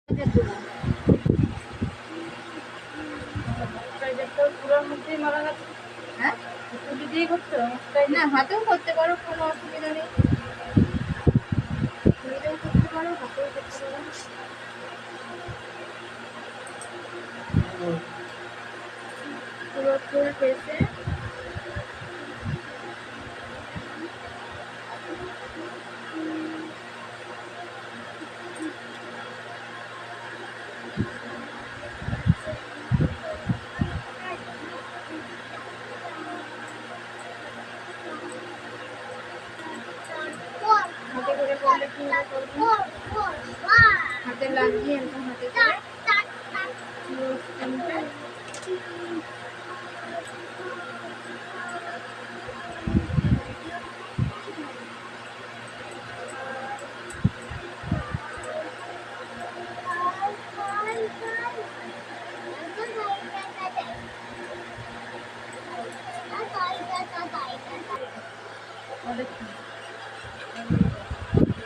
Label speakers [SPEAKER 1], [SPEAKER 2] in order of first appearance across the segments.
[SPEAKER 1] হ্যাঁ না, হাতেও করতে পারো, কোনো অসুবিধা নেই। ছুরিতেও করতে পারো, হাতেও করতে পারো। পুরো ফুল ফেসে হাতে করে করলে কি করবো, হাতে লাগিয়ে এরকম হাতে করে পুরো স্কিনটা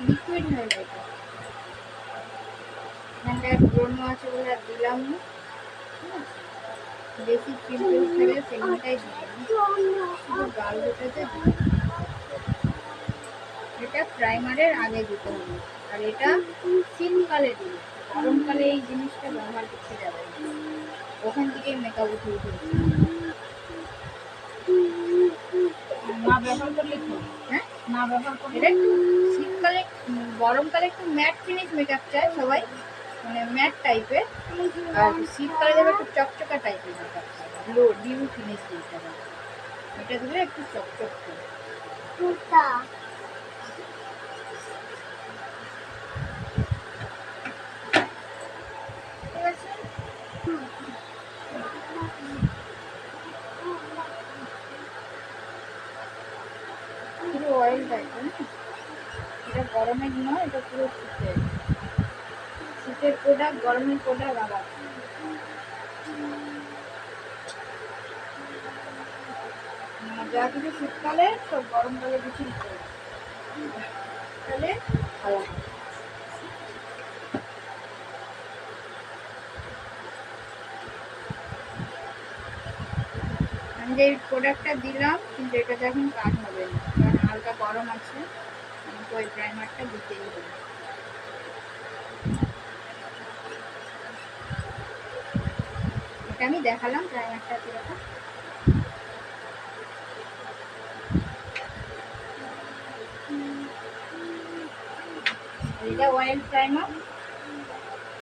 [SPEAKER 1] লিকুইড হয়ে যায়। এখানটায় ব্রণ আছে বলে আর দিলাম না, বেশি পিম্পল থাকলে সেখানটাই দিলাম, শুধু গাল দুটোতে দিলাম। এটা প্রাইমারের আগে দিতে হবে, আর এটা শীতকালে দিলে, গরমকালে এই জিনিসটা ব্যবহার করতে যাবে না, ওখান থেকে মেকআপ উঠে উঠে না ব্যবহার করলে কি, হ্যাঁ না ব্যবহার করলে এটা একটু শীতকালে, গরমকালে একটু ম্যাট ফিনিশ মেকআপ চায় সবাই, মানে ম্যাট টাইপের, আর শীতকালে যাবে একটু চকচকা টাইপের মেকআপ চায়, গ্লো ডিউ ফিনিশ দিতে হবে, এটা দিলে একটু চকচক করে। পুরো অয়েল টাইপের, এটা গরমের নয়, এটা পুরো শীতের, শীতের প্রোডাক্ট, গরমের প্রোডাক্ট আলাদা। যা কিছু শীতকালে সব গরমকালে কিছু নিতে হবে, তাহলে ভালো হয়। আমি যে প্রোডাক্টটা দিলাম, কিন্তু এটাতে এখন কাজ হবে না, কারণ হালকা গরম আছে, আমাকে ওই প্রাইমারটা দিতেই হবে। এটা আমি দেখালাম প্রাইমারটা কিরকম। এটা অয়েল প্রাইমার,